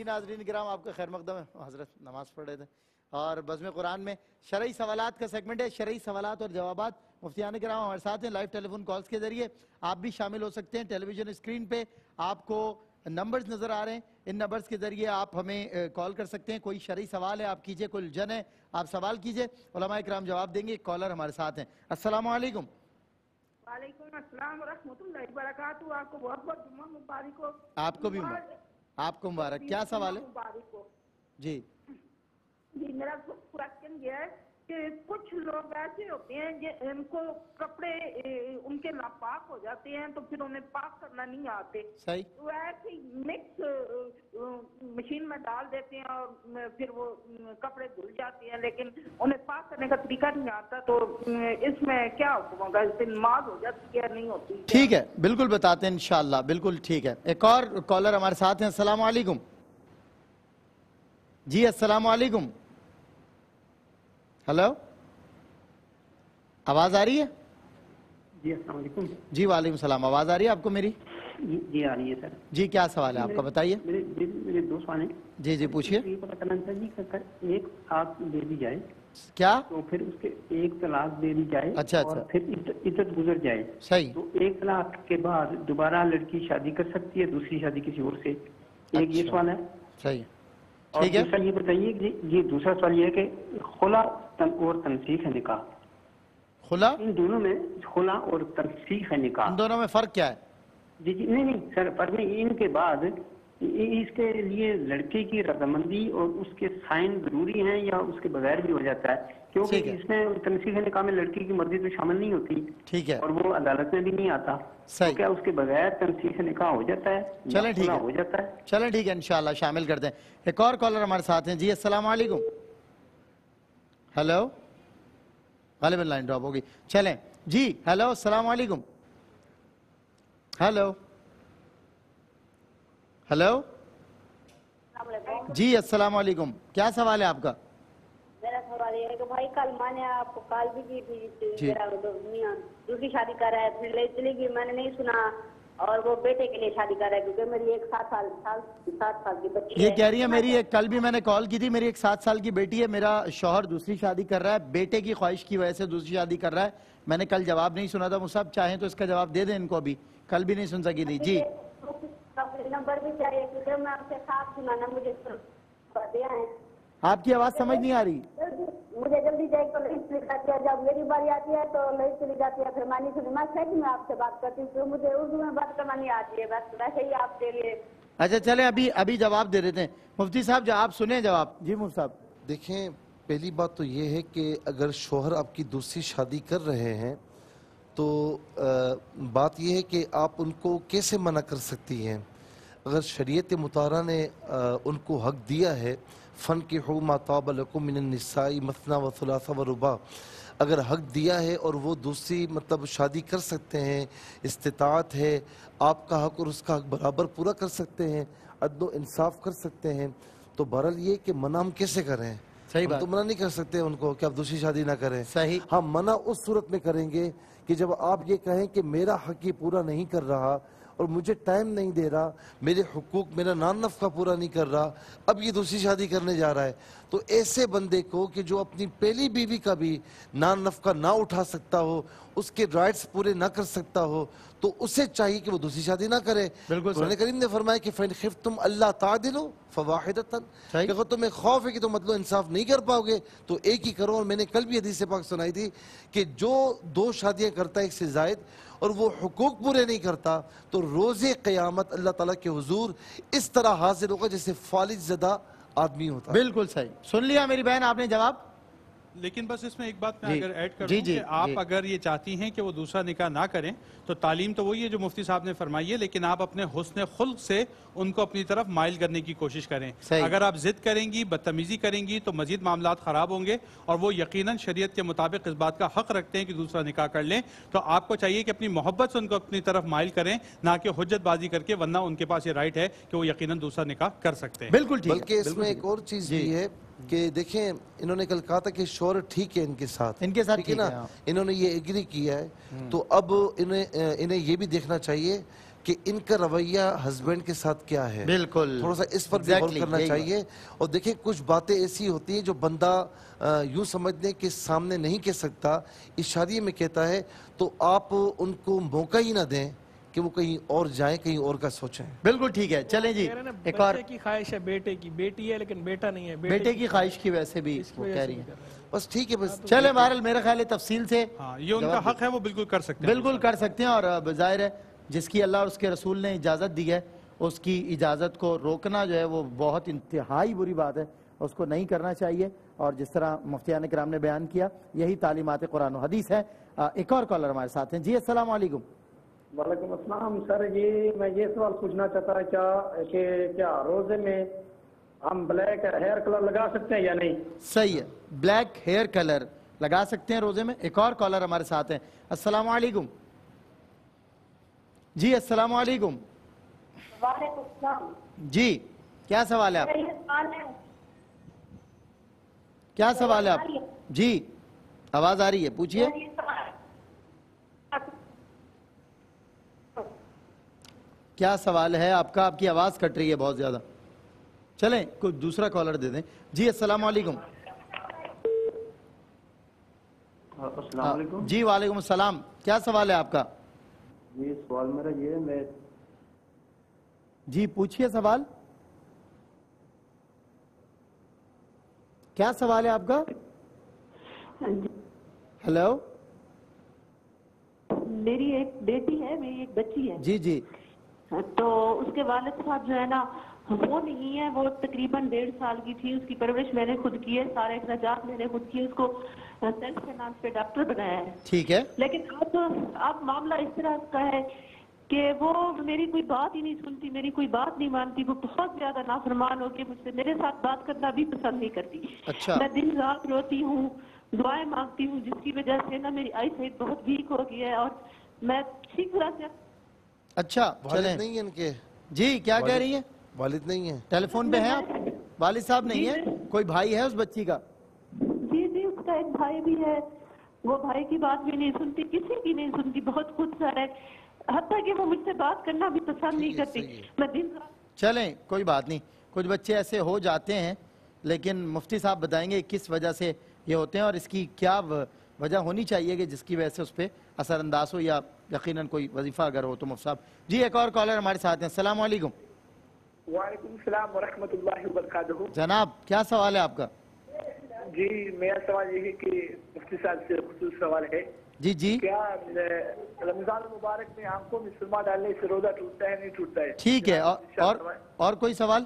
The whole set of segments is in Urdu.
ناظرین کرام آپ کا خیر مقدم ہے. حضرت نماز پڑھ رہے تھے اور بزم قرآن میں شرعی سوالات کا سیگمنٹ ہے. شرعی سوالات اور جوابات. مفتیان کرام ہمارے ساتھ ہیں لائیو ٹیلی فون کالز کے ذریعے. آپ بھی شامل ہو سکتے ہیں. ٹیلی ویژن اسکرین پہ آپ کو نمبرز نظر آ رہے ہیں. ان نمبرز کے ذریعے آپ ہمیں کال کر سکتے ہیں. کوئی شرعی سوال ہے آپ کیجئے, کوئی الجھن ہے آپ سوال کیجئے, علماء کرام جواب دیں گے. ایک کالر ہمارے ساتھ ہیں. السلام علیکم. وعلیکم السلام ورحمۃ اللہ وبرکاتہ. آپ کو بہت بہت جمعہ مبارک ہو. آپ کو بھی مبارک. آپ کو مبارک. کیا سوال ہے؟ جی جی میرا کوشچن یہ ہے کہ کچھ لوگ ایسے ہوتے ہیں کہ ان کو کپڑے ان کے ناپاک ہو جاتے ہیں تو پھر انہیں پاک کرنا نہیں آتے. صحیح. تو ایسے ہی مکس مشین میں ڈال دیتے ہیں اور پھر وہ کپڑے دھل جاتے ہیں لیکن انہیں پاک کرنے کا طریقہ نہیں آتا. تو اس میں کیا حکم ہوگا؟ اس دن نماز ہو جاتی ہے نہیں ہوتی؟ ٹھیک ہے, بالکل بتاتے ہیں انشاءاللہ. بالکل ٹھیک ہے. ایک اور کالر ہمارے ساتھ ہیں. السلام علیکم. جی السلام علیکم. ہلو, آواز آ رہی ہے؟ جی السلام علیکم. جی وعلیکم السلام. آواز آ رہی ہے آپ کو میری؟ جی آ رہی ہے سر. جی کیا سوال ہے آپ کا, بتائیے. میرے دو سوال ہیں. جی جی پوچھئے. یہ پتہ کرنا تھا جی کہ ایک طلاق دے دی جائے کیا؟ تو پھر اس کے ایک طلاق دے دی جائے اچھا اور پھر عدت گزر جائے. صحیح. تو ایک طلاق کے بعد دوبارہ لڑکی شادی کر سکتی ہے دوسری شادی کسی اور سے؟ ایک یہ سوال ہے. صحیح. اور دوسرا یہ بتائیے کہ جی دوسرا سوال یہ ہے کہ خلا اور تنسیخ ہے نکاح, خلا ان دونوں میں خلا اور تنسیخ ہے نکاح, ان دونوں میں فرق کیا ہے؟ جی جی نہیں سر, فرق نہیں. ان کے بعد اس کے لیے لڑکے کی رضامندی اور اس کے سائن ضروری ہیں یا اس کے بغیر بھی ہو جاتا ہے؟ کیونکہ اس میں تنسیخ نکاح میں لڑکی کی مرضی تو شامل نہیں ہوتی. ٹھیک ہے. اور وہ عدالت میں بھی نہیں آتا. صحیح. کیا اس کے بغیر تنسیخ نکاح ہو جاتا ہے؟ چلیں ٹھیک ہے, ہو جاتا ہے. چلیں ٹھیک ہے انشاءاللہ شامل کر دیں. ایک اور کالر ہمارے ساتھ ہیں. جی السلام علیکم. ہیلو, غالباً لائن ڈراپ ہوگی. چلیں جی. ہیلو السلام علیکم. ہیلو ہیلو جی السلام علیکم. کیا سوال ہے آپ کا؟ میرا سوال یہ ہے کہ بھائی کل میں نے آپ کو کال بھی کی تھی, میرا دوسری شادی کر رہا ہے, پھر لے چلی گئی, میں نے نہیں سنا, اور وہ بیٹے کے لیے شادی کر رہا ہے کیونکہ میری ایک 7 سال کی بچی ہے. یہ کہہ رہی ہے میری ایک, کل بھی میں نے کال کی تھی, میری ایک 7 سال کی بیٹی ہے, میرا شوہر دوسری شادی کر رہا ہے, بیٹے کی خواہش کی وجہ سے دوسری شادی کر رہا ہے. میں نے کل جواب نہیں سنا تھا. مصعب چاہیں تو اس کا جواب دے دیں ان کو, ابھی کل بھی نہیں سن سکی تھی. جی نمبر بھی چاہیے کیونکہ میں آپ سے خاص سنانا مجھے دیا ہے. آپ کی آواز سمجھ نہیں آ رہی. مجھے جلدی جائے تو نہیں چلی جاتی ہے, جب میری باری آتی ہے تو نہیں چلی جاتی ہے, پھر میں نہیں سنی. میں سچ میں آپ سے بات کرتی ہوں تو مجھے اردو میں بات کرنا نہیں آتی ہے, بس ویسے ہی آپ کے لیے. اچھا چلیں ابھی جواب دے دیتے ہیں. مفتی صاحب آپ سنیں جواب. جی مفتی صاحب. دیکھیں پہلی بات تو یہ ہے کہ اگر شوہر آپ کی دوسری شادی کر رہے ہیں تو بات یہ ہے کہ آپ ان کو کیسے منع کر سکتی ہیں. اگر شریعت مطہرہ نے ان کو حق دیا ہے فَانْكِحُوا مَا طَابَ لَكُم مِّنَ النِّسَاءِ مَثْنَىٰ وَثُلَاثَ وَرُبَاعَ, اگر حق دیا ہے اور وہ دوسری مطلب شادی کر سکتے ہیں, استطاعت ہے, آپ کا حق اور اس کا حق برابر پورا کر سکتے ہیں, عدل و انصاف کر سکتے ہیں, تو بہرحال یہ کہ منع ہم کیسے کریں؟ صحیح بات. ہم تو منع نہیں کر سکتے ان کو کہ آپ دوسری شادی نہ کریں. صحیح. ہم منع اس صورت میں کریں گے کہ جب آپ یہ کہیں کہ میرا حق یہ پورا نہیں کر رہا اور مجھے ٹائم نہیں دے رہا, میرے حقوق میرا نان نفقہ پورا نہیں کر رہا, اب یہ دوسری شادی کرنے جا رہا ہے, تو ایسے بندے کو کہ جو اپنی پہلی بیوی کا بھی نان نفقہ نہ اٹھا سکتا ہو, اس کے رائٹس پورے نہ کر سکتا ہو, تو اسے چاہیے کہ وہ دوسری شادی نہ کرے. قرآن کریم نے فرمایا کہ فَإِنْ خِفْتُمْ أَلَّا تَعْدِلُوا فَوَاحِدَةً, کہ اگر تمہیں خوف ہے کہ تم عدل و انصاف نہیں کر پاؤ گے تو ایک ہی کرو. اور میں نے کل بھی حدیث پاک سنائی تھی کہ جو 2 شادیاں کرتا ہے ایک سے زائد اور وہ حقوق پورے نہیں کرتا تو روز قیامت اللہ تعالیٰ کے حضور اس طرح حاضر ہوگا جیسے فالج زدہ آدمی ہوتا. بالکل صحیح. سن لیا میری بہن آپ نے جواب. لیکن بس اس میں ایک بات میں اگر ایڈ کر دوں کہ آپ اگر یہ چاہتی ہیں کہ وہ دوسرا نکاح نہ کریں تو تعلیم تو وہی ہے جو مفتی صاحب نے فرمائی ہے, لیکن آپ اپنے حسن خلق سے ان کو اپنی طرف مائل کرنے کی کوشش کریں. اگر آپ ضد کریں گی, بدتمیزی کریں گی تو مزید معاملات خراب ہوں گے, اور وہ یقیناً شریعت کے مطابق اس بات کا حق رکھتے ہیں کہ دوسرا نکاح کر لیں. تو آپ کو چاہیے کہ اپنی محبت سے ان کو اپنی طرف مائل کریں, نہ کہ حجت بازی کر کے, ورنہ ان کے پاس یہ رائٹ ہے کہ وہ یقیناً دوسرا نکاح کر سکتے ہیں. بالکل ٹھیک ہے. بلکہ اس میں ایک اور چیز بھی ہے کہ دیکھیں انہوں نے کل کہا تھا کہ شوہر ٹھیک ہے ان کے ساتھ ٹھیک ہے نا, انہوں نے یہ ایگری کیا ہے, تو اب انہیں یہ بھی دیکھنا چاہیے کہ ان کا رویہ ہسبینڈ کے ساتھ کیا ہے. بالکل تھوڑا سا اس پر بھی غور کرنا چاہیے. اور دیکھیں کچھ باتیں ایسی ہوتی ہیں جو بندہ یوں سمجھ لیں کہ سامنے نہیں کہہ سکتا، اس شادی میں کہتا ہے، تو آپ ان کو موقع ہی نہ دیں کہ وہ کہیں اور جائیں، کہیں اور کا سوچیں. بالکل ٹھیک ہے. چلیں جی ایک اور کی خواہش ہے بیٹے کی، بیٹی ہے لیکن بیٹا نہیں ہے، بیٹے کی خواہش کی وجہ سے بھی وہ کہہ رہی ہیں. بس ٹھیک ہے. بس چلیں بہرحال میرا خیال ہے تفصیل سے یہ ان کا حق ہے، وہ بالکل کر سکتے ہیں، بالکل کر سکتے ہیں. اور ظاہر ہے جس کی اللہ اور اس کے رسول نے اجازت دی ہے اس کی اجازت کو روکنا جو ہے وہ بہت انتہائی بری بات ہے، اس کو نہیں کرنا چاہیے. اور جس طرح مفتیان کرام نے بیان کیا یہی تعلیمات قرآن و حدیث ہے. ایک اور کالر ہمارے ساتھ ہیں. جی السلام علیکم. وعلیکم السلام. سر میں یہ سوال پوچھنا چاہتا تھا کہ کیا روزے میں ہم بلیک ہیئر کلر لگا سکتے ہیں یا نہیں؟ صحیح ہے، بلیک ہیئر کلر لگا سکتے ہیں روزے میں. ایک اور کالر ہمارے ساتھ ہیں. السلام علیکم. جی السلام علیکم. وعلیکم السلام. جی کیا سوال ہے آپ؟ کیا سوال ہے آپ؟ جی آواز آ رہی ہے، پوچھئے. کیا سوال ہے آپ کا؟ آپ کی آواز کٹ رہی ہے بہت زیادہ. چلیں کوئی دوسرا کالر دے دیں. جی السلام علیکم. السلام علیکم. جی وعلیکم السلام. کیا سوال ہے آپ کا؟ جی سوال میرا یہ ہے، میں جی پوچھئے سوال. کیا سوال ہے آپ کا؟ ہیلو. میری ایک بیٹی ہے، میری ایک بچی ہے. جی جی. تو اس کے والد صاحب جو ہے نا وہ نہیں ہے، وہ تقریباً 1.5 سال کی تھی. اس کی پرورش میں نے خود کی ہے، سارے اخراجات میں نے خود کیے. اس کو سیلف فائنانس پہ ڈاکٹر بنایا ہے. ٹھیک ہے. لیکن اب معاملہ اس طرح کا ہے کہ وہ میری کوئی بات ہی نہیں سنتی، میری کوئی بات نہیں مانتی. وہ بہت زیادہ نافرمان ہو کے مجھ سے میرے ساتھ بات کرنا بھی پسند نہیں کرتی. اچھا. میں دن رات روتی ہوں، دعائیں مانگتی ہوں، جس کی وجہ سے نا میری آئی سائٹ بہت ویک ہو گئی ہے اور میں ٹھیک طرح سے. اچھا والد نہیں ہیں ان کے؟ جی کیا کہہ رہی ہیں؟ والد نہیں ہیں؟ ٹیلی فون پہ ہیں آپ؟ والد صاحب نہیں ہیں؟ کوئی بھائی ہے اس بچی کا؟ جی جی اس کا ایک بھائی بھی ہے، وہ بھائی کی بات بھی نہیں سنتی، کسی کی نہیں سنتی، بہت خود سر ہے، حتیٰ کہ وہ مجھ سے بات کرنا بھی پسند نہیں کرتی. میں دن رات. چلیں کوئی بات نہیں، کچھ بچے ایسے ہو جاتے ہیں، لیکن مفتی صاحب بتائیں گے کس وجہ سے یہ ہوتے ہیں اور اس کی کیا وجہ ہونی چاہیے کہ جس کی وجہ سے اس پہ اثر انداز ہو، یا یقیناً کوئی وظیفہ اگر ہو تو مفتی صاحب. جی ایک اور کالر ہمارے ساتھ ہیں. السلام علیکم. وعلیکم السلام ورحمۃ اللہ وبرکاتہ. جناب کیا سوال ہے آپ کا؟ جی میرا سوال یہ ہے کہ مفتی صاحب سے خصوص سوال ہے. جی جی. کیا رمضان المبارک میں آنکھوں میں سرما ڈالنے سے روزہ ٹوٹتا ہے نہیں ٹوٹتا ہے؟ ٹھیک ہے. اور کوئی سوال؟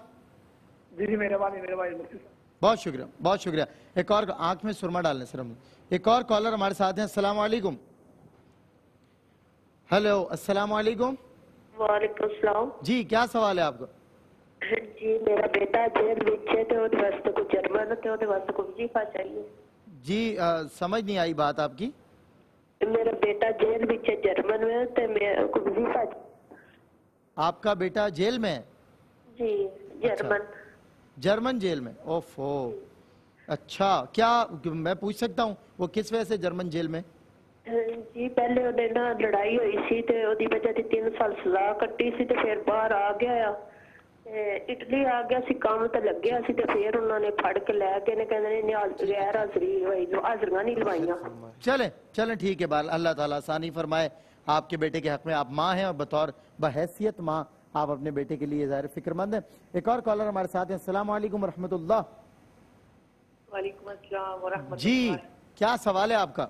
جی جی مہربانی مفتی صاحب. بہت شکریہ بہت شکریہ. ایک اور آنکھ میں سرما ڈالنے سے ایک اور کالر ہمارے ساتھ ہیں. السلام علیکم. ہیلو السلام علیکم. وعلیکم السلام. جی کیا سوال ہے آپ کا؟ جی میرا بیٹا جیل وچ ہے تے اودے واسطے کوئی جرمانہ تے اودے واسطے کوئی وظیفہ چاہیے. جی سمجھ نہیں آئی بات آپ کی. میرا بیٹا جیل وچ ہے جرمن میں تے میں کوئی وظیفہ. آپ کا بیٹا جیل میں ہے؟ جی جرمن. جرمن جیل میں؟ اوفو. اچھا کیا میں پوچھ سکتا ہوں وہ کس وجہ سے جرمن جیل میں؟ جی پہلے انہیں نا لڑائی ہوئی سی تے اودی وجہ تے 3 سال سزا کٹی سی تے پھر باہر آ گیا، اٹلی آ گیا سی، کام تے لگ گیا سی تے پھر انہوں نے پھڑ کے لے کے نے کہندے نے غیر حاضری ہوئی، جو حاضریاں نہیں لوائیاں. چلیں ٹھیک ہے. بال اللہ تعالیٰ آسانی فرمائے. آپ کے بیٹے کے حق میں آپ ماں ہیں اور بطور بحیثیت ماں آپ اپنے بیٹے کے لیے ظاہر فکر مند ہیں. ایک اور کالر ہمارے ساتھ ہیں. السلام علیکم ورحمۃ اللہ. وعلیکم السلام ورحمۃ اللہ. جی کیا سوال ہے آپ کا؟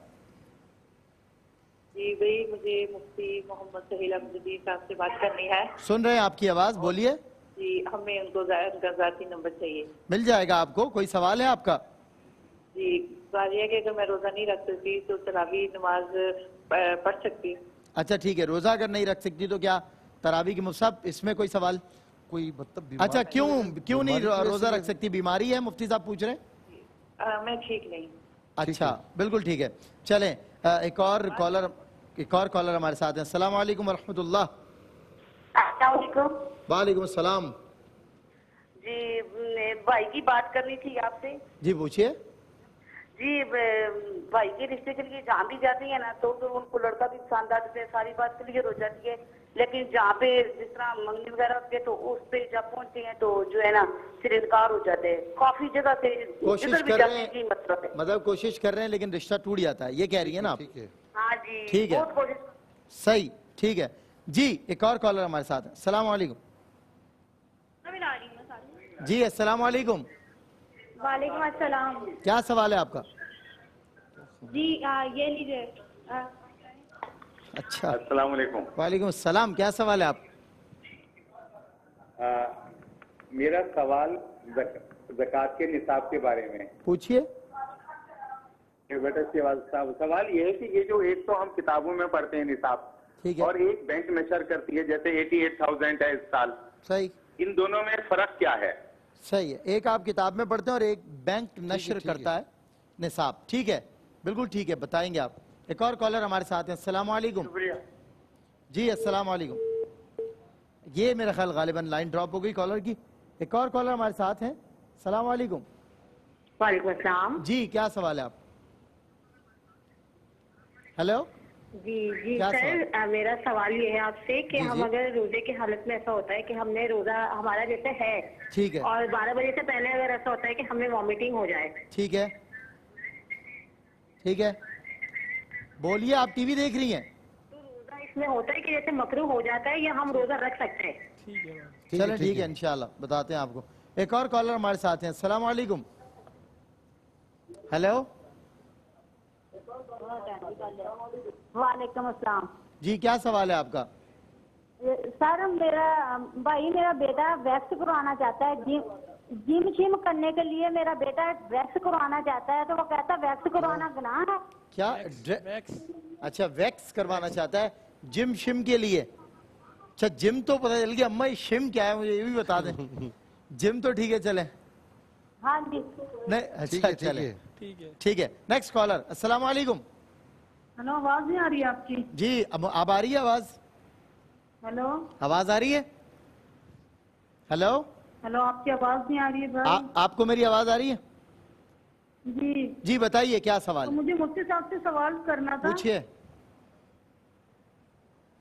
جی بھائی مجھے مفتی محمد سہیل احمدی صاحب سے بات کرنی ہے. سن رہے ہیں آپ کی آواز، بولیے. جی ہمیں ان کو ذاتی نمبر چاہیے. مل جائے گا آپ کو. کوئی سوال ہے آپ کا؟ جی سوال یہ ہے کہ اگر میں روزہ نہیں رکھ سکتی تو تراویح نماز پڑھ سکتی ہوں. اچھا ٹھیک ہے. روزہ اگر نہیں رکھ سکتی تو کیا تراویح کی مصحف؟ اس میں کوئی سوال؟ کوئی مطلب اچھا کیوں نہیں روزہ رکھ سکتی؟ بیماری ہے مفتی صاحب پوچھ رہے ہیں؟ میں ٹھیک نہیں. اچھا بالکل ٹھیک ہے. چلیں ایک اور کالر ہمارے ساتھ ہیں. السلام علیکم ورحمۃ اللہ. السلام علیکم. وعلیکم السلام. جی بھائی کی بات کرنی تھی آپ سے. جی پوچھئے. جی بھائی کے رشتے کے لیے جان دی جاتی ہے نا تو ان کو لڑکا بھی پسند آتے ہیں، ساری بات کلیئر ہو جاتی ہے، لیکن جہاں پہ جس طرح منگنی وغیرہ کے تو اس پہ جب پہنچتے ہیں تو جو ہے نا پھر انکار ہو جاتے ہیں. کافی جگہ سے کوشش کر رہے ہیں, مطلب کوشش کر رہے ہیں لیکن رشتہ ٹوٹ جاتا ہے, یہ کہہ رہی ہیں نا آپ؟ ہاں جی ٹھیک ہے, صحیح, ٹھیک ہے جی. ایک اور کالر ہمارے ساتھ ہے. السلام علیکم. جی السلام علیکم. وعلیکم السلام. کیا سوال ہے آپ کا؟ جی یہ لیجیے. اچھا السلام علیکم. وعلیکم السلام. کیا سوال ہے آپ؟ میرا سوال زکوٰۃ کے نصاب کے بارے میں. پوچھیے. بیٹا سوال یہ ہے کہ یہ جو ایک تو ہم کتابوں میں پڑھتے ہیں نصاب, اور ایک بینک نشر کرتی ہے جیسے 88,000 ہے اس سال, صحیح, ان دونوں میں فرق کیا ہے؟ صحیح ہے, ایک آپ کتاب میں پڑھتے ہیں اور ایک بینک نشر کرتا ہے نصاب. ٹھیک ہے, بالکل ٹھیک ہے, بتائیں گے آپ. ایک اور کالر ہمارے ساتھ ہیں. السلام علیکم. جی السلام علیکم. یہ میرا خیال غالباً لائن ڈراپ ہو گئی کالر کی. ایک اور کالر ہمارے ساتھ ہیں. السلام علیکم. وعلیکم السلام. جی کیا سوال ہے آپ؟ ہیلو. جی سر, میرا سوال یہ ہے آپ سے کہ ہم اگر روزے کی حالت میں ایسا ہوتا ہے کہ ہم نے روزہ ہمارا جیسے ہے, ٹھیک ہے, اور 12 بجے سے پہلے اگر ایسا ہوتا ہے کہ ہمیں وامٹنگ ہو جائے, ٹھیک ہے, ٹھیک ہے, بولیے. آپ ٹی وی دیکھ رہی ہیں؟ تو روزہ اس میں ہوتا ہے کہ جیسے مکروہ ہو جاتا ہے یا ہم روزہ رکھ سکتے ہیں؟ چلیں ٹھیک ہے, انشاءاللہ بتاتے ہیں آپ کو. ایک اور کالر ہمارے ساتھ ہیں. السلام علیکم. ہیلو. وعلیکم السلام. جی کیا سوال ہے آپ کا؟ سر میرا بیٹا ویکس کروانا چاہتا ہے, جم شم کرنے کے لیے میرا بیٹا ویکس کروانا چاہتا ہے, تو وہ کہتا ہے ویکس کروانا گناہ ہے کیا؟ اچھا ویکس کروانا چاہتا ہے جم شم کے لیے. اچھا جم تو پتہ چل گیا, اما شم کیا ہے مجھے یہ بھی بتا دیں. جم تو ٹھیک ہے, چلیں. ہاں جی نہیں اچھا چلیں ٹھیک ہے. Next caller. السلام علیکم. ہلو, آواز نہیں آ رہی ہے آپ کی؟ جی اب آ رہی ہے آواز. ہلو, آواز آ رہی ہے؟ ہلو ہلو, آپ کی آواز نہیں آ رہی ہے بھائی. آپ کو میری آواز آ رہی ہے؟ جی جی بتائیے کیا سوال ہے؟ مجھے مفتی صاحب سے سوال کرنا تھا. پوچھیے.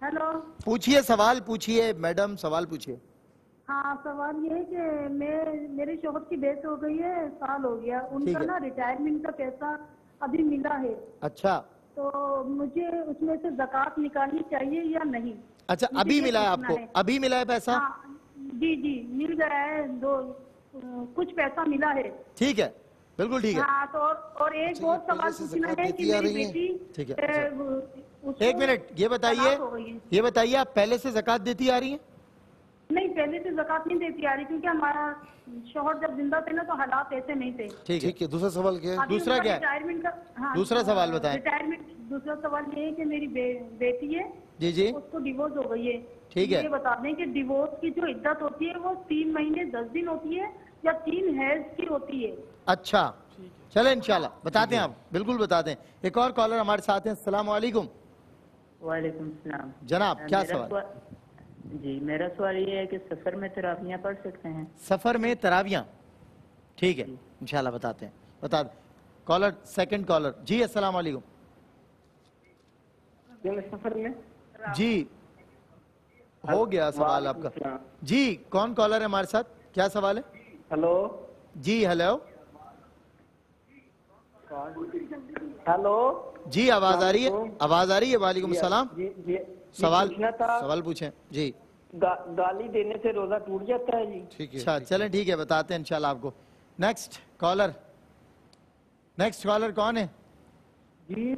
ہیلو, پوچھیے, سوال پوچھیے میڈم, سوال پوچھیے. ہاں سوال یہ ہے کہ میرے شوہر کی ڈیتھ ہو گئی ہے, سال ہو گیا. ان کا نا ریٹائرمنٹ کا پیسہ ابھی ملا ہے. اچھا, تو مجھے اس میں سے زکوٰۃ نکالنی چاہیے یا نہیں؟ اچھا ابھی ملا ہے آپ کو؟ ابھی ملا ہے پیسہ؟ جی جی مل گیا ہے, کچھ پیسہ ملا ہے. ٹھیک ہے, بالکل ٹھیک ہے. ہاں تو اور ایک اور سوال پوچھنا ہے کہ میری بیٹی, ٹھیک ہے, ایک منٹ, یہ بتائیے آپ پہلے سے زکوٰۃ دیتی آ رہی ہیں؟ نہیں, پہلے سے زکوٰۃ نہیں دیتی آ رہی کیونکہ ہمارا شوہر جب زندہ تھے نا تو حالات ایسے نہیں تھے. ٹھیک ہے. دوسرا سوال کیا ہے؟ دوسرا کیا ہے؟ دوسرا سوال بتائیں. دوسرا سوال یہ ہے کہ میری بیٹی ہے, جی جی, اس کو ڈیورس ہو گئی ہے. ٹھیک ہے, یہ بتا دیں کہ ڈیورس کی جو عدت ہوتی ہے وہ 3 مہینے 10 دن ہوتی ہے یا 3 حیض کی ہوتی ہے؟ اچھا چلیں انشاءاللہ بتاتے ہیں آپ, بالکل بتاتے ہیں. ایک اور کالر ہمارے ساتھ ہیں. السلام علیکم. وعلیکم السلام. جناب کیا سوال؟ جی میرا سوال یہ ہے کہ سفر میں تراویحیں پڑھ سکتے ہیں؟ سفر میں تراویحیں, ٹھیک ہے انشاءاللہ بتاتے ہیں, بتا دیں. Collar, second collar. جی السلام علیکم. سفر میں جی ہو گیا سوال آپ کا. جی کون کالر ہے ہمارے ساتھ, کیا سوال ہے؟ ہلو. جی ہیلو. ہلو. جی آواز آ رہی ہے؟ آواز آ رہی ہے. وعلیکم السلام. سوال پوچھیں. جی گالی دینے سے روزہ ٹوٹ جاتا ہے؟ جی ٹھیک ہے, اچھا چلیں ٹھیک ہے, بتاتے ہیں انشاءاللہ آپ کو. Next collar. نیکسٹ کالر کون ہے؟ جی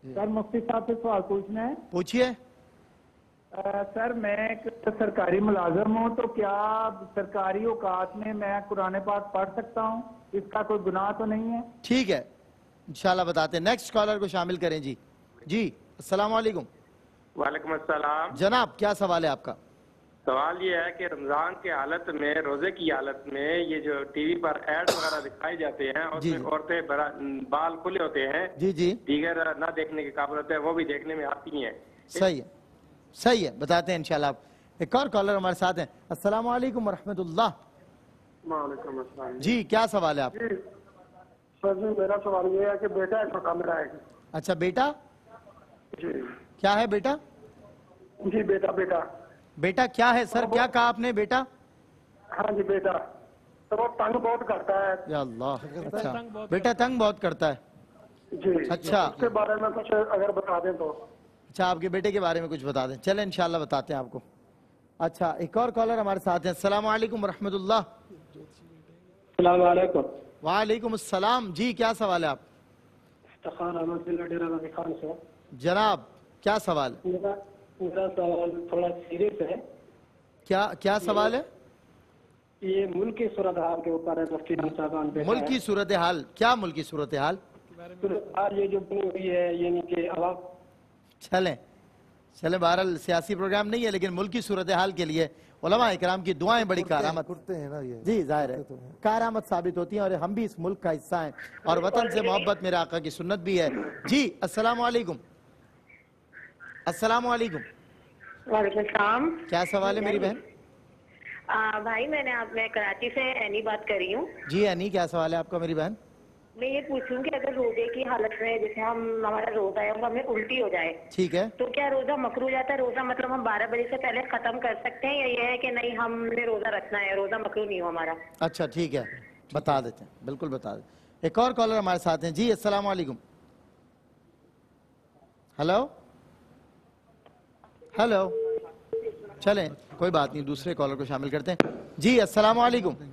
سر مفتی صاحب سے سوال پوچھنا ہے. پوچھیے. سر میں ایک سرکاری ملازم ہوں, تو کیا سرکاری اوقات میں قرآن پاک پڑھ سکتا ہوں؟ اس کا کوئی گناہ تو نہیں ہے؟ ٹھیک ہے انشاءاللہ بتاتے ہیں. نیکسٹ کالر کو شامل کریں. جی جی السلام علیکم. وعلیکم السلام. جناب کیا سوال ہے آپ کا؟ سوال یہ ہے کہ رمضان کی حالت میں, روزے کی حالت میں, یہ جو ٹی وی پر ایڈ وغیرہ دکھائے جاتے ہیں اور اس میں عورتیں بال کھلے ہوتے ہیں, جی جی, دیگر نہ دیکھنے کی قابل ہوتے ہیں, وہ بھی دیکھنے میں آتی ہیں. صحیح ہے, صحیح ہے, بتاتے ہیں انشاءاللہ آپ. ایک اور کالر ہمارے ساتھ ہیں. السلام علیکم ورحمۃ اللہ. وعلیکم السلام. جی کیا سوال ہے آپ؟ سر جی میرا سوال یہ ہے کہ بیٹا ایک مقام رہا ہے. اچھا بیٹا, جی کیا ہے بیٹا؟ جی بیٹا بیٹا بیٹا کیا ہے سر, کیا کہا آپ نے بیٹا؟ ہاں جی بیٹا, تو وہ تنگ بہت کرتا ہے. یا اللہ, اچھا بیٹا تنگ بہت کرتا ہے جی, اچھا اس کے بارے میں کچھ اگر بتا دیں تو. اچھا آپ کے بیٹے کے بارے میں کچھ بتا دیں, چلیں انشاءاللہ بتاتے ہیں آپ کو. اچھا ایک اور کالر ہمارے ساتھ ہیں. السلام علیکم ورحمۃ اللہ. السلام علیکم. وعلیکم السلام. جی کیا سوال ہے آپ؟ افتخار احمد ضلع ڈیرہ غازی خان سے. جناب کیا سوال؟ میرا سوال تھوڑا سیریس ہے. کیا سوال ہے؟ یہ ملکی صورتحال کے اوپر ہے. مفتی صاحبان بیٹھا ہے. ملکی صورتحال, کیا ملکی صورتحال؟ صورتحال یہ جو بنی ہوئی ہے, یعنی کہ عوام. چلیں بہرحال سیاسی پروگرام نہیں ہے, لیکن ملکی صورتحال کے لیے علماء اکرام کی دعائیں بڑی کارآمد ہیں نا. جی ظاہر ہے کارآمد ثابت ہوتی ہیں, اور ہم بھی اس ملک کا حصہ ہیں, اور وطن سے محبت میرے آقا کی سنت بھی ہے. جی السلام علیکم. السلام علیکم. وعلیکم السلام. کیا سوال ہے میری بہن؟ بھائی میں کراچی سے اینی بات کر رہی ہوں. جی اینی کیا سوال ہے آپ کا میری بہن؟ میں یہ پوچھوں کہ اگر روزے کی حالت میں جیسے ہمارا روزہ ہے اور ہمیں الٹی ہو جائے, ٹھیک ہے, تو کیا روزہ مکروہ جاتا ہے؟ روزہ مطلب ہم 12 بجے سے پہلے ختم کر سکتے ہیں, یا یہ ہے کہ نہیں ہم نے روزہ رکھنا ہے, روزہ مکروہ نہیں ہو ہمارا؟ اچھا ٹھیک ہے, بتا دیتے ہیں, بالکل بتا دیتے ہیں. ایک اور کالر ہمارے ساتھ ہیں. جی السلام علیکم. ہلو ہلو, چلیں کوئی بات نہیں, دوسرے کالر کو شامل کرتے ہیں. جی السلام علیکم.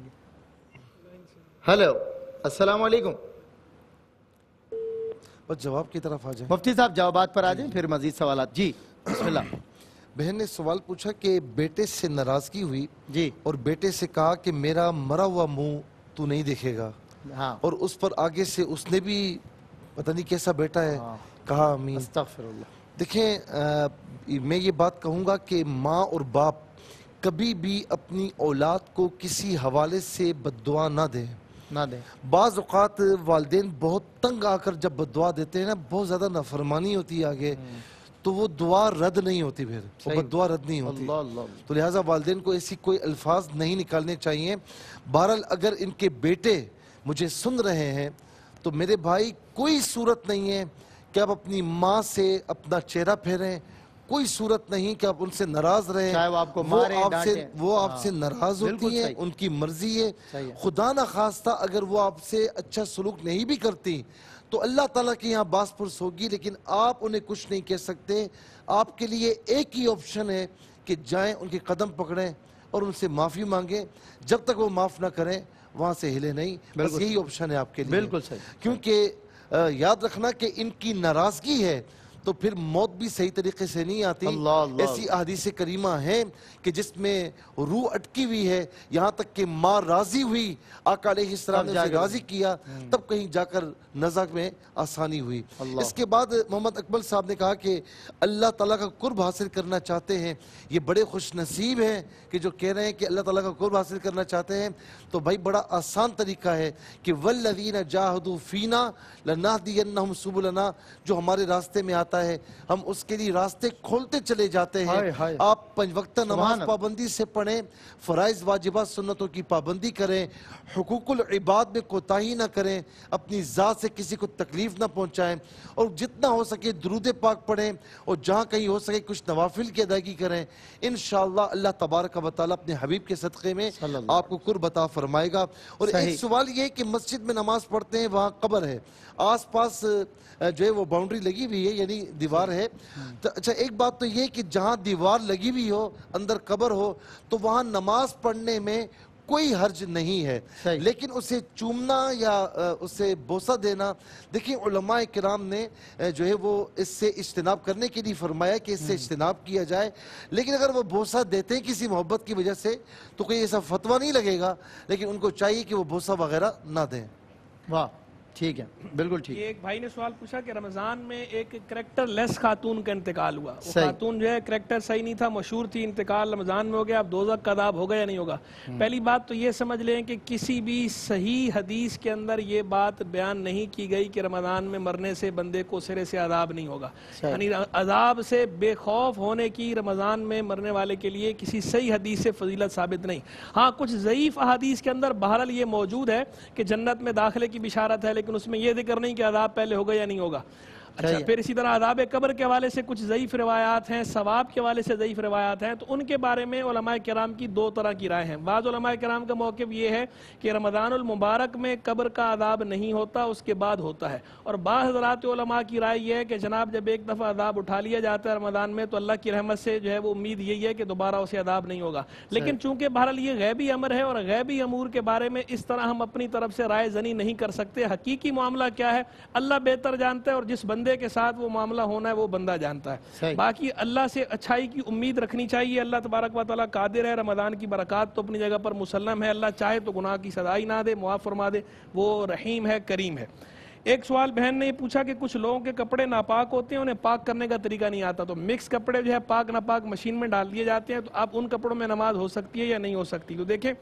ہلو السلام علیکم. بس جواب کی طرف آ جائیں. مفتی صاحب جوابات پر آ جائیں, پھر مزید سوالات. جی بسم اللہ. بہن نے سوال پوچھا کہ بیٹے سے ناراضگی ہوئی جی, اور بیٹے سے کہا کہ میرا مرا ہوا منہ تو نہیں دیکھے گا, ہاں, اور اس پر آگے سے اس نے بھی پتہ نہیں کیسا بیٹا ہے کہا آمین. استغفر اللہ. دیکھیں میں یہ بات کہوں گا کہ ماں اور باپ کبھی بھی اپنی اولاد کو کسی حوالے سے بد دعا نہ دیں. بعض اوقات والدین بہت تنگ آ کر جب بد دعا دیتے ہیں نا, بہت زیادہ نافرمانی ہوتی ہے آگے, تو وہ دعا رد نہیں ہوتی, پھر وہ بد دعا رد نہیں ہوتی. تو لہٰذا والدین کو ایسی کوئی الفاظ نہیں نکالنے چاہیے. بہرحال اگر ان کے بیٹے مجھے سن رہے ہیں تو میرے بھائی کوئی صورت نہیں ہے کہ آپ اپنی ماں سے اپنا چہرہ پھیریں, کوئی صورت نہیں کہ آپ ان سے ناراض رہیں. وہ آپ سے ناراض ہوتی ہیں, ان کی مرضی ہے. خدا نہ خواستہ اگر وہ آپ سے اچھا سلوک نہیں بھی کرتی تو اللہ تعالیٰ کی یہاں باس پرس ہوگی, لیکن آپ انہیں کچھ نہیں کہہ سکتے. آپ کے لیے ایک ہی آپشن ہے کہ جائیں ان کے قدم پکڑیں اور ان سے معافی مانگیں. جب تک وہ معاف نہ کریں وہاں سے ہلے نہیں. بس یہی آپشن ہے آپ کے لیے. بالکل صحیح. کیونکہ یاد رکھنا کہ ان کی ناراضگی ہے تو پھر موت بھی صحیح طریقے سے نہیں آتی. ایسی احادیث کریمہ ہیں کہ جس میں روح اٹکی ہوئی ہے, یہاں تک کہ ماں راضی ہوئی, آقا علیہ السلام نے اسے راضی کیا, تب کہیں جا کر نزع میں آسانی ہوئی. اس کے بعد محمد اکمل صاحب نے کہا کہ اللہ تعالیٰ کا قرب حاصل کرنا چاہتے ہیں. یہ بڑے خوش نصیب ہیں کہ جو کہہ رہے ہیں کہ اللہ تعالیٰ کا قرب حاصل کرنا چاہتے ہیں. تو بھائی بڑا آسان طریقہ ہے کہ وَالَّذِينَ جَاهَدُوا فِينَا لَنَهْدِيَنَّهُمْ سُبُلَنَا, جو ہمارے راستے میں آتا ہے ہم اس کے لیے راستے کھولتے چلے جاتے ہیں. آپ 5 وقتہ نماز پابندی سے پڑھیں, فرائض واجبات سنتوں کی پابندی کریں, حقوق العباد میں کوتاہی نہ کریں, اپنی ذات سے کسی کو تکلیف نہ پہنچائیں, اور جتنا ہو سکے درود پاک پڑھیں, اور جہاں کہیں ہو سکے کچھ نوافل کی ادائیگی کریں. انشاءاللہ اللہ تبارک و تعالیٰ اپنے حبیب کے صدقے میں آپ کو قرب عطا فرمائے گا. اور ایک سوال یہ ہے کہ مسجد میں نماز پڑھتے ہیں, وہاں قبر ہے, آس پاس جو ہے وہ باؤنڈری لگی ہوئی ہے, یعنی دیوار ہے. اچھا ایک بات تو یہ کہ جہاں دیوار لگی ہوئی ہو, اندر قبر ہو, تو وہاں نماز پڑھنے میں کوئی حرج نہیں ہے. لیکن اسے چومنا یا اسے بوسہ دینا, دیکھیں علماء کرام نے جو ہے وہ اس سے اجتناب کرنے کے لیے فرمایا کہ اس سے اجتناب کیا جائے. لیکن اگر وہ بوسہ دیتے ہیں کسی محبت کی وجہ سے تو کوئی ایسا فتویٰ نہیں لگے گا, لیکن ان کو چاہیے کہ وہ بوسہ وغیرہ نہ دیں. واہ ٹھیک ہے, بالکل ٹھیک. ایک بھائی نے سوال پوچھا کہ رمضان میں ایک کریکٹر لیس خاتون کا انتقال ہوا, وہ خاتون جو ہے کریکٹر صحیح نہیں تھا, مشہور تھی, انتقال رمضان میں ہو گیا, اب دوزخ کا عذاب ہوگا یا نہیں ہوگا؟ پہلی بات تو یہ سمجھ لیں کہ کسی بھی صحیح حدیث کے اندر یہ بات بیان نہیں کی گئی کہ رمضان میں مرنے سے بندے کو سرے سے عذاب نہیں ہوگا. یعنی عذاب سے بے خوف ہونے کی رمضان میں مرنے والے کے لیے کسی صحیح حدیث سے فضیلت ثابت نہیں. ہاں کچھ ضعیف احادیث کے اندر بہرحال یہ موجود ہے کہ جنت میں داخلے کی بشارت ہے, لیکن اس میں یہ ذکر نہیں کہ عذاب پہلے ہوگا یا نہیں ہوگا. اچھا پھر اسی طرح عذاب قبر کے حوالے سے کچھ ضعیف روایات ہیں، ثواب کے حوالے سے ضعیف روایات ہیں، تو ان کے بارے میں علماء کرام کی دو طرح کی رائے ہیں۔ بعض علماء کرام کا موقف یہ ہے کہ رمضان المبارک میں قبر کا عذاب نہیں ہوتا، اس کے بعد ہوتا ہے، اور بعض حضرات علماء کی رائے یہ ہے کہ جناب جب ایک دفعہ عذاب اٹھا لیا جاتا ہے رمضان میں تو اللہ کی رحمت سے جو ہے وہ امید یہی ہے کہ دوبارہ اسے عذاب نہیں ہوگا۔ لیکن چونکہ بہرحال یہ غیبی امر ہے اور غیبی امور کے بارے میں اس طرح ہم اپنی طرف سے رائے زنی نہیں کر سکتے، حقیقی معاملہ کیا ہے اللہ بہتر جانتا ہے، اور جس بندے کے ساتھ وہ معاملہ ہونا ہے وہ بندہ جانتا ہے۔ باقی اللہ سے اچھائی کی امید رکھنی چاہیے، اللہ تبارک و تعالیٰ قادر ہے، رمضان کی برکات تو اپنی جگہ پر مسلم ہے، اللہ چاہے تو گناہ کی سزا ہی نہ دے، معاف فرما دے، وہ رحیم ہے، کریم ہے۔ ایک سوال بہن نے یہ پوچھا کہ کچھ لوگوں کے کپڑے ناپاک ہوتے ہیں، انہیں پاک کرنے کا طریقہ نہیں آتا، تو مکس کپڑے جو ہے پاک ناپاک مشین میں ڈال دیے جاتے ہیں، تو اب ان کپڑوں میں نماز ہو سکتی ہے یا نہیں ہو سکتی؟ تو دیکھیں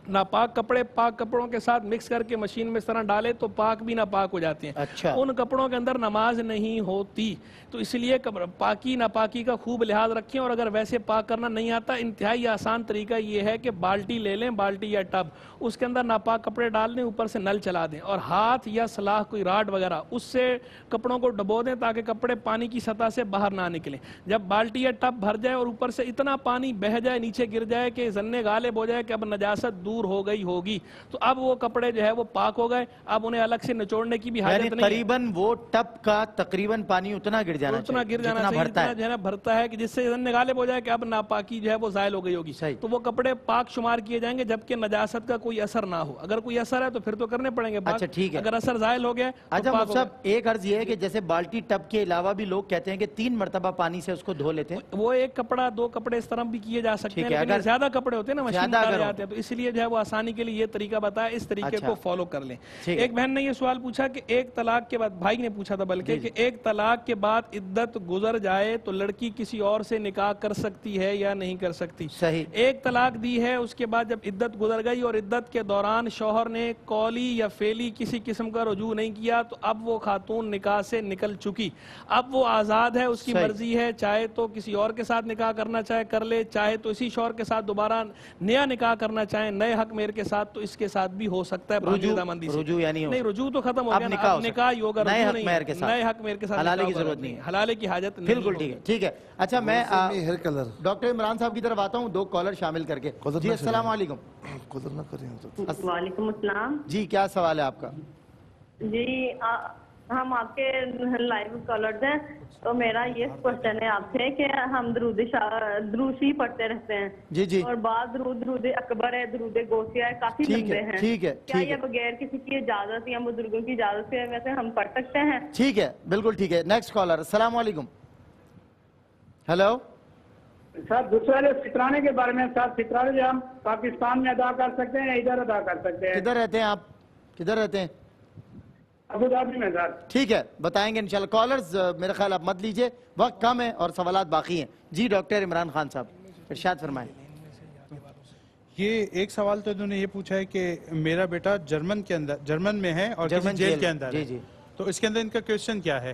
ناپاک کپڑے پاک کپڑوں کے ساتھ مکس کر کے مشین میں اس طرح ڈالے تو پاک بھی ناپاک ہو جاتے ہیں، ان کپڑوں کے اندر نماز نہیں ہوتی، تو اس لیے پاکی ناپاکی کا خوب لحاظ رکھیں، اور اگر ویسے پاک کرنا نہیں آتا انتہائی آسان طریقہ یہ ہے کہ بالٹی لے لیں، بالٹی یا ٹب، اس کے اندر ناپاک کپڑے ڈال دیں، اوپر سے نل چلا دیں، اور ہاتھ یا سلاخ کوئی راڈ وغیرہ اس سے کپڑوں کو ڈبو دیں تاکہ کپڑے پانی کی سطح سے باہر نہ نکلیں۔ جب بالٹی یا ٹب بھر جائے اور اوپر سے اتنا پانی بہہ جائے نیچے گر جائے کہ ظن غالب ہو جائے کہ اب نجاست دور ہو گئی ہوگی، تو اب وہ کپڑے جو ہے وہ پاک ہو گئے، اب انہیں الگ سے نچوڑنے کی بھی حاجت نہیں ہے۔ تقریباً وہ ٹب کا تقریباً پانی اتنا گر جانا چاہیے جتنا بھرتا ہے کہ جس سے ظن غالب ہو جائے کہ اب ناپاکی جو ہے وہ زائل ہو گئی ہوگی، تو وہ کپڑے پاک شمار کیے جائیں گے جبکہ نجاست کا کوئی اثر نہ ہو۔ اگر کوئی اثر ہے تو پھر تو کرنے پڑیں گے پاک، اگر اثر زائل ہو گیا۔ اچھا مفتی صاحب ایک عرض یہ ہے کہ جیسے بالٹی ٹب کے علاوہ بھی لوگ کہتے ہیں کہ 3 مرتبہ پانی سے اس کو دھو لیتے ہیں، وہ ایک کپڑا 2 کپڑے اس طرح بھی کیے جا سکتے ہیں، لیکن زیادہ کپڑے ہوتے ہیں نا مشین ڈالے جاتے ہیں، تو اس لیے جو ہے وہ آسانی کے لیے یہ طریقہ بتایا، اس طریقے کو فالو کر لیں۔ ایک بہن نے یہ سوال پوچھا کہ ایک طلاق کے بعد، بھائی نے پوچھا تھا بلکہ، کہ ایک طلاق کے بعد عدت گزر جائے تو لڑکی کسی اور سے نکاح کر سکتی ہے یا نہیں کر سکتی؟ صحیح، ایک طلاق دی ہے، اس کے بعد جب عدت گزر گئی اور عدت کے دوران شوہر نے قولی یا فعلی کسی قسم کا رجوع نہیں کیا تو اب وہ خاتون نکاح سے نکل چکی، اب وہ آزاد ہے، اس کی مرضی ہے، چاہے تو کسی اور کے ساتھ نکاح کرنا چاہے کر لے، چاہے تو اسی شوہر کے ساتھ دوبارہ نیا نکاح کرنا چاہے نئے حق میر کے ساتھ، تو اس کے ساتھ بھی ہو سکتا ہے رجوع یعنی نہیں، رجوع تو ختم ہو گیا، نکاح ہی ہوگا، نئے حق میر کے ساتھ، حلالے کی ضرورت نہیں، حلالے کی حاجت نہیں۔ بالکل ٹھیک ہے۔ اچھا میں ڈاکٹر عمران صاحب کی طرف آتا ہوں 2 کالر شامل کر کے۔ جی السلام علیکم۔ وعلیکم السلام۔ جی کیا سوال ہے آپ کا؟ جی ہم آپ کے لائیو کالرز ہیں، تو میرا یہ کوشچن ہے آپ سے کہ ہم درود ہی پڑھتے رہتے ہیں، جی اور بعض درود اکبر ہے، درود غوثیہ ہے، کافی لمبے ہیں، کیا یہ بغیر کسی کی اجازت یا بزرگوں کی اجازت سے ویسے ہم پڑھ سکتے ہیں؟ ٹھیک ہے، بالکل ٹھیک ہے۔ نیکسٹ کالر، السلام علیکم۔ ہیلو سر دوسرے فطرانے کے بارے میں، سر فطرانے ہم پاکستان میں ادا کر سکتے ہیں یا ادھر ادا کر سکتے ہیں؟ کدھر رہتے ہیں آپ؟ کدھر رہتے ہیں؟ ابوظہبی میں سر۔ ٹھیک ہے بتائیں گے انشاءاللہ۔ کالرز میرے خیال آپ مت لیجئے، وقت کم ہے اور سوالات باقی ہیں۔ جی ڈاکٹر عمران خان صاحب ارشاد فرمائیں۔ یہ ایک سوال تو انہوں نے یہ پوچھا ہے کہ میرا بیٹا جرمن میں ہے اور کسی جیل کے اندر ہے، تو اس کے اندر ان کا کویسچن کیا ہے؟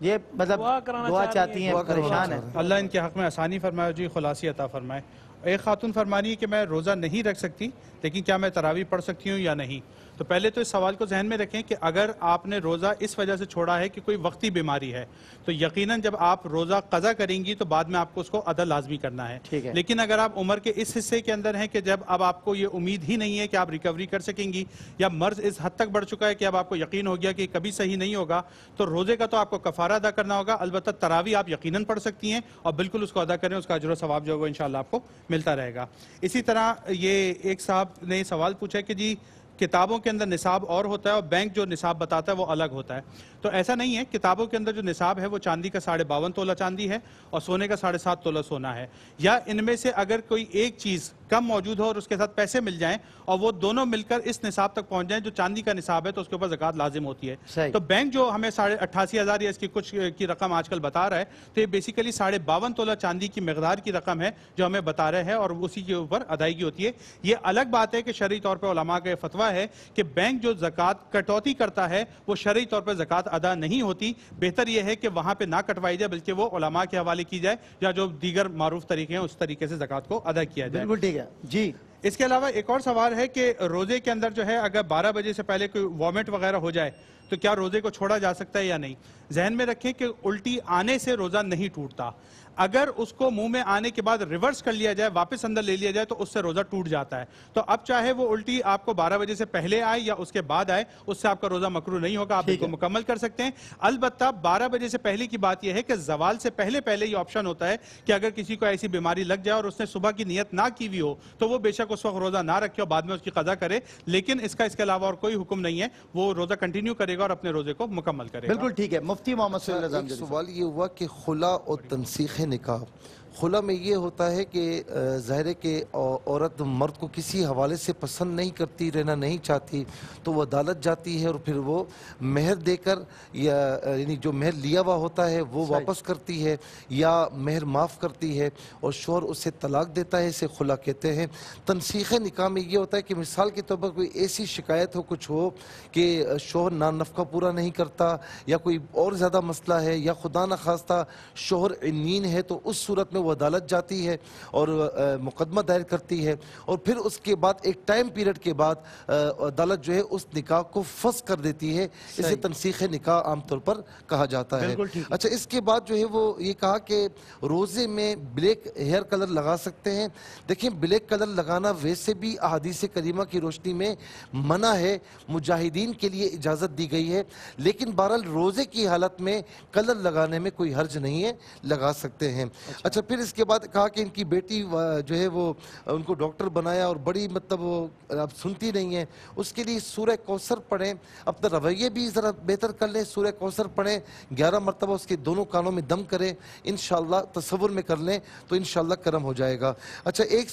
یہ مطلب دعا چاہتی ہیں، پریشان ہے، اللہ ان کے حق میں آسانی فرمائے، جی خلاصی عطا فرمائے۔ ایک خاتون فرمانی ہے کہ میں روزہ نہیں رکھ سکتی لیکن کیا میں تراویح پڑھ سکتی ہوں یا نہیں؟ تو پہلے تو اس سوال کو ذہن میں رکھیں کہ اگر آپ نے روزہ اس وجہ سے چھوڑا ہے کہ کوئی وقتی بیماری ہے تو یقیناً جب آپ روزہ قضا کریں گی تو بعد میں آپ کو اس کو ادا لازمی کرنا ہے۔ لیکن اگر آپ عمر کے اس حصے کے اندر ہیں کہ جب اب آپ کو یہ امید ہی نہیں ہے کہ آپ ریکوری کر سکیں گی، یا مرض اس حد تک بڑھ چکا ہے کہ اب آپ کو یقین ہو گیا کہ کبھی صحیح نہیں ہوگا، تو روزے کا تو آپ کو کفارہ ادا کرنا ہوگا۔ البتہ تراویح آپ یقیناً پڑھ سکتی ہیں اور بالکل اس کو ادا کریں، اس کا اجر و ثواب جو ہے وہ انشاءاللہ آپ کو ملتا رہے گا۔ اسی طرح یہ ایک صاحب نے سوال پوچھا کہ جی کتابوں کے اندر نصاب اور ہوتا ہے اور بینک جو نصاب بتاتا ہے وہ الگ ہوتا ہے، تو ایسا نہیں ہے۔ کتابوں کے اندر جو نصاب ہے وہ چاندی کا 52.5 تولہ چاندی ہے اور سونے کا 7.5 تولہ سونا ہے، یا ان میں سے اگر کوئی ایک چیز کم موجود ہو اور اس کے ساتھ پیسے مل جائیں اور وہ دونوں مل کر اس نصاب تک پہنچ جائیں جو چاندی کا نصاب ہے تو اس کے اوپر زکوٰۃ لازم ہوتی ہے۔ تو بینک جو ہمیں 88,000 یا اس کی کچھ کی رقم آج کل بتا رہا ہے تو یہ بیسیکلی 52.5 تولہ چاندی کی مقدار کی رقم ہے جو ہمیں بتا رہے ہیں اور اسی کے اوپر ادائیگی ہوتی ہے۔ یہ الگ بات ہے کہ شرعی طور پہ علماء کا فتویٰ ہے کہ بینک جو زکوٰۃ کٹوتی کرتا ہے وہ شرعی طور پہ زکوٰۃ ادا نہیں ہوتی، بہتر یہ ہے کہ وہاں پہ نہ کٹوائی جائے بلکہ وہ علماء کے حوالے کی جائے یا جو دیگر معروف طریقے ہیں اس طریقے سے زکوٰۃ کو ادا کیا جائے۔ بالکل ٹھیک ہے جی۔ اس کے علاوہ ایک اور سوال ہے کہ روزے کے اندر جو ہے اگر 12 بجے سے پہلے کوئی وامٹ وغیرہ ہو جائے تو کیا روزے کو چھوڑا جا سکتا ہے یا نہیں؟ ذہن میں رکھیں کہ الٹی آنے سے روزہ نہیں ٹوٹتا، اگر اس کو منہ میں آنے کے بعد ریورس کر لیا جائے، واپس اندر لے لیا جائے تو اس سے روزہ ٹوٹ جاتا ہے۔ تو اب چاہے وہ الٹی آپ کو 12 بجے سے پہلے آئے یا اس کے بعد آئے، اس سے آپ کا روزہ مکروہ نہیں ہوگا، آپ اس کو مکمل کر سکتے ہیں۔ البتہ 12 بجے سے پہلے کی بات یہ ہے کہ زوال سے پہلے یہ آپشن ہوتا ہے کہ اگر کسی کو ایسی بیماری لگ جائے اور اس نے صبح کی نیت نہ کی ہوئی ہو تو وہ بے شک اس وقت روزہ نہ رکھے اور بعد میں اس کی قضا کرے، لیکن اس کے علاوہ اور کوئی حکم نہیں ہے، وہ روزہ کنٹینیو کرے گا اور اپنے روزے کو مکمل کرے گا۔ بالکل ٹھیک ہے۔ مفتی محمد صلی اللہ علیہ وسلم، سوال یہ ہوا کہ خلا اور تنسیخ نکاح، خلا میں یہ ہوتا ہے کہ ظاہر ہے کہ عورت مرد کو کسی حوالے سے پسند نہیں کرتی، رہنا نہیں چاہتی، تو وہ عدالت جاتی ہے اور پھر وہ مہر دے کر یا یعنی جو مہر لیا ہوا ہوتا ہے وہ واپس کرتی ہے یا مہر معاف کرتی ہے اور شوہر اسے طلاق دیتا ہے، اسے خلا کہتے ہیں۔ تنسیخ نکاح میں یہ ہوتا ہے کہ مثال کے طور پر کوئی ایسی شکایت ہو، کچھ ہو کہ شوہر نان نفقہ پورا نہیں کرتا یا کوئی اور زیادہ مسئلہ ہے یا خدا نخواستہ شوہر عنین ہے، تو اس صورت میں وہ عدالت جاتی ہے اور مقدمہ دائر کرتی ہے اور پھر اس کے بعد ایک ٹائم پیریڈ کے بعد عدالت جو ہے اس نکاح کو فسخ کر دیتی ہے، اسے تنسیخ نکاح عام طور پر کہا جاتا ہے۔ اچھا، اس کے بعد جو ہے وہ یہ کہا کہ روزے میں بلیک ہیئر کلر لگا سکتے ہیں۔ دیکھیں، بلیک کلر لگانا ویسے بھی احادیث کریمہ کی روشنی میں منع ہے، مجاہدین کے لیے اجازت دی گئی ہے، لیکن بہرحال روزے کی حالت میں کلر لگانے میں کوئی حرج نہیں ہے، لگا سکتے ہیں۔ اچھا، پھر اس کے بعد کہا کہ ان کی بیٹی جو ہے وہ ان کو ڈاکٹر بنایا اور بڑی مطلب وہ اب سنتی نہیں ہے، اس کے لیے سورہ کوثر پڑھیں، اپنا رویے بھی ذرا بہتر کر لیں، سورہ کوثر پڑھیں، 11 مرتبہ اس کے دونوں کانوں میں دم کریں، انشاءاللہ تصور میں کر لیں تو انشاءاللہ کرم ہو جائے گا۔ اچھا، ایک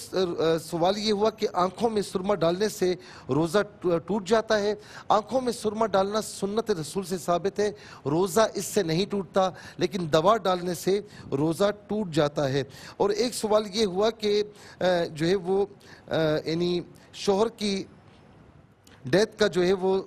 سوال یہ ہوا کہ آنکھوں میں سرما ڈالنے سے روزہ ٹوٹ جاتا ہے۔ آنکھوں میں سرما ڈالنا سنت رسول سے ثابت ہے، روزہ اس سے نہیں ٹوٹتا، لیکن دوا ڈالنے سے روزہ ٹوٹ جاتا ہے۔ اور ایک سوال یہ ہوا کہ جو ہے وہ یعنی شوہر کی ڈیتھ کا جو ہے وہ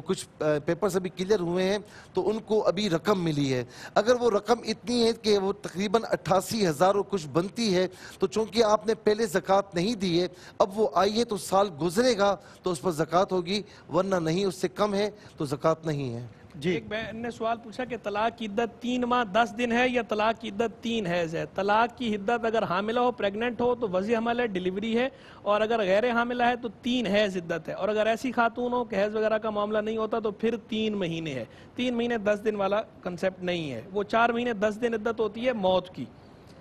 کچھ پیپرز ابھی کلیئر ہوئے ہیں تو ان کو ابھی رقم ملی ہے، اگر وہ رقم اتنی ہے کہ وہ تقریباً 88,000 اور کچھ بنتی ہے، تو چونکہ آپ نے پہلے زکوٰۃ نہیں دی ہے، اب وہ آئی ہے تو سال گزرے گا تو اس پر زکوٰۃ ہوگی، ورنہ نہیں، اس سے کم ہے تو زکوٰۃ نہیں ہے۔ ایک بہن نے سوال پوچھا کہ طلاق کی عدت 3 ماہ 10 دن ہے یا طلاق کی عدت 3 حیض ہے؟ طلاق کی عدت اگر حاملہ ہو، پریگننٹ ہو تو وضع حمل ہے، ڈیلیوری ہے، اور اگر غیر حاملہ ہے تو 3 حیض عدت ہے، اور اگر ایسی خاتون ہو کہ حیض وغیرہ کا معاملہ نہیں ہوتا تو پھر 3 مہینے ہے۔ 3 مہینے 10 دن والا کنسیپٹ نہیں ہے، وہ 4 مہینے 10 دن عدت ہوتی ہے موت کی۔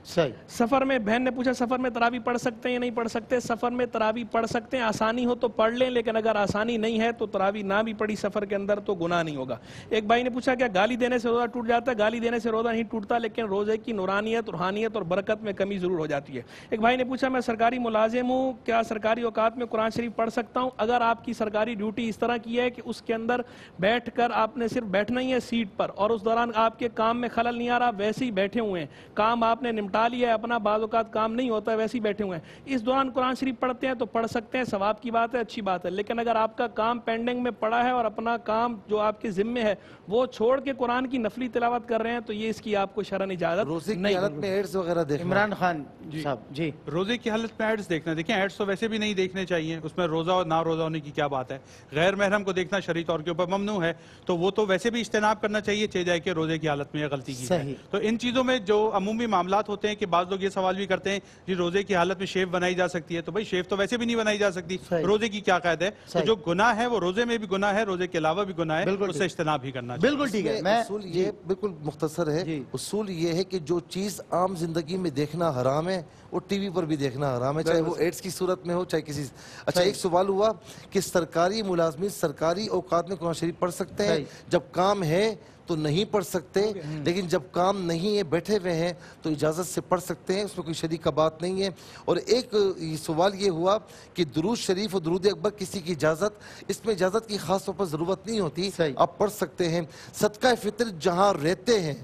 صحیح۔ سفر میں، بہن نے پوچھا سفر میں تراویح پڑھ سکتے ہیں یا نہیں پڑھ سکتے؟ سفر میں تراویح پڑھ سکتے ہیں، آسانی ہو تو پڑھ لیں، لیکن اگر آسانی نہیں ہے تو تراویح نہ بھی پڑھی سفر کے اندر تو گناہ نہیں ہوگا۔ ایک بھائی نے پوچھا کیا گالی دینے سے روزہ ٹوٹ جاتا ہے؟ گالی دینے سے روزہ نہیں ٹوٹتا، لیکن روزے کی نورانیت، روحانیت اور برکت میں کمی ضرور ہو جاتی ہے۔ ایک بھائی نے پوچھا میں سرکاری ملازم ہوں، کیا سرکاری اوقات میں قرآن شریف پڑھ سکتا ہوں؟ اگر آپ کی سرکاری ڈیوٹی اس طرح کی ہے کہ اس کے اندر بیٹھ کر آپ نے صرف بیٹھنا ہی ہے سیٹ پر اور اس دوران آپ کے کام میں خلل نہیں آ رہا، ویسے ہی بیٹھے ہوئے ہیں، کام آپ نے نمٹا لیا ہے اپنا، بعض اوقات کام نہیں ہوتا ہے ویسے ہی بیٹھے ہوئے ہیں، اس دوران قرآن شریف پڑھتے ہیں تو پڑھ سکتے ہیں، ثواب کی بات ہے، اچھی بات ہے۔ لیکن اگر آپ کا کام پینڈنگ میں پڑا ہے اور اپنا کام جو آپ کے ذمے ہے وہ چھوڑ کے قرآن کی نفلی تلاوت کر رہے ہیں تو یہ اس کی آپ کو شرعن اجازت روزے کی حالت میں ایڈز وغیرہ دیکھنا۔ عمران خان صاحب جی، روزے کی حالت میں ایڈز دیکھنا، دیکھیں ایڈز تو ویسے بھی نہیں دیکھنے چاہیے، اس میں روزہ اور نہ روزہ ہونے کی کیا بات ہے۔ غیر محرم کو دیکھنا شرعی طور کے اوپر ممنوع ہے، تو وہ تو ویسے بھی اجتناب کرنا چاہیے، چاہے جائے کہ روزے کی حالت میں یہ غلطی کی ہے۔ تو ان چیزوں میں جو عمومی معاملات ہوتے ہیں کہ بعض لوگ یہ سوال بھی کرتے ہیں جی روزے کی حالت میں شیو بنائی جا سکتی ہے، تو بھائی شیو تو ویسے بھی نہیں بنائی جا سکتی، روزے کی کیا قید ہے؟ تو جو گناہ ہے وہ روزے میں بھی گناہ ہے، روزے کے علاوہ بھی گناہ ہے، اس سے اجتناب ہی کرنا چاہیے۔ بالکل ٹھیک ہے۔ اصول یہ بالکل مختصر ہے، اصول یہ ہے کہ جو چیز عام زندگی میں دیکھنا حرام ہے وہ ٹی وی پر بھی دیکھنا حرام ہے، چاہے وہ ایڈز کی صورت میں ہو چاہے کسی۔ اچھا، ایک سوال ہوا کہ سرکاری ملازمین سرکاری اوقات میں قرآن شریف پڑھ سکتے ہیں؟ جب کام ہے تو نہیں پڑھ سکتے، لیکن جب کام نہیں ہے بیٹھے ہوئے ہیں تو اجازت سے پڑھ سکتے ہیں، اس میں کوئی شرعی کا بات نہیں ہے۔ اور ایک سوال یہ ہوا کہ درود شریف اور درود اکبر کسی کی اجازت، اس میں اجازت کی خاص طور پر ضرورت نہیں ہوتی، آپ پڑھ سکتے ہیں۔ صدقہ فطر جہاں رہتے ہیں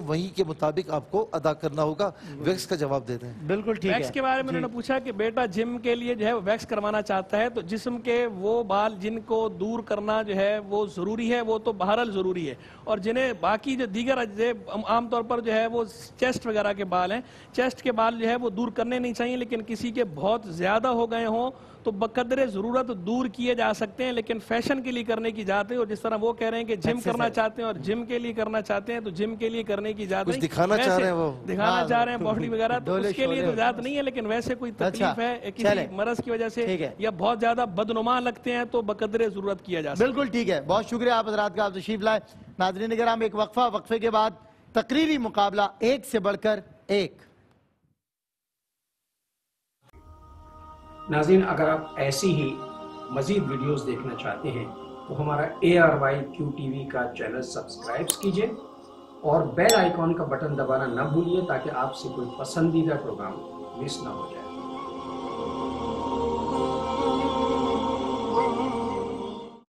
وہیں کے مطابق آپ کو ادا کرنا ہوگا۔ ویکس کا جواب دیتے ہیں۔ بالکل ٹھیک ہے۔ ویکس کے بارے میں انہوں نے پوچھا کہ بیٹا جم کے لیے جو ہے ویکس کروانا چاہتا ہے، تو جسم کے وہ بال جن کو دور کرنا جو ہے وہ ضروری ہے، وہ تو بہرحال ضروری ہے، اور جنہیں باقی جو دیگر اجزاء عام طور پر جو ہے وہ چیسٹ وغیرہ کے بال ہیں، چیسٹ کے بال جو ہے وہ دور کرنے نہیں چاہیے، لیکن کسی کے بہت زیادہ ہو گئے ہوں تو بقدر ضرورت دور کیے جا سکتے ہیں، لیکن فیشن کے لیے کرنے کی اجازت ہے. اور جس طرح وہ کہہ رہے ہیں کہ جم کرنا چاہتے ہیں اور جم کے لیے کرنا چاہتے ہیں تو جم کے لیے کرنے کی اجازت ہے. دکھانا چاہ رہے ہیں، وہ دکھانا چاہ رہے ہیں باڈی وغیرہ، تو اس کے لیے تو اجازت نہیں ہے. لیکن ویسے کوئی تکلیف ہے کسی مرض کی وجہ سے یا بہت زیادہ بدنما لگتے ہیں تو بقدر ضرورت کیا جا سکتا ہے. بالکل ٹھیک ہے. بہت شکریہ آپ حضرات کا، آپ تشریف لائے. ناظرین کرام، ایک وقفے کے بعد تقریری مقابلہ ایک سے بڑھ کر ایک. ناظرین، اگر آپ ایسی ہی مزید ویڈیوز دیکھنا چاہتے ہیں تو ہمارا ARYQ-TV کا چینل سبسکرائب کیجئے اور بیل آئیکن کا بٹن دبانا نہ بھولیے تاکہ آپ سے کوئی پسندیدہ پروگرام مس نہ ہو جائے.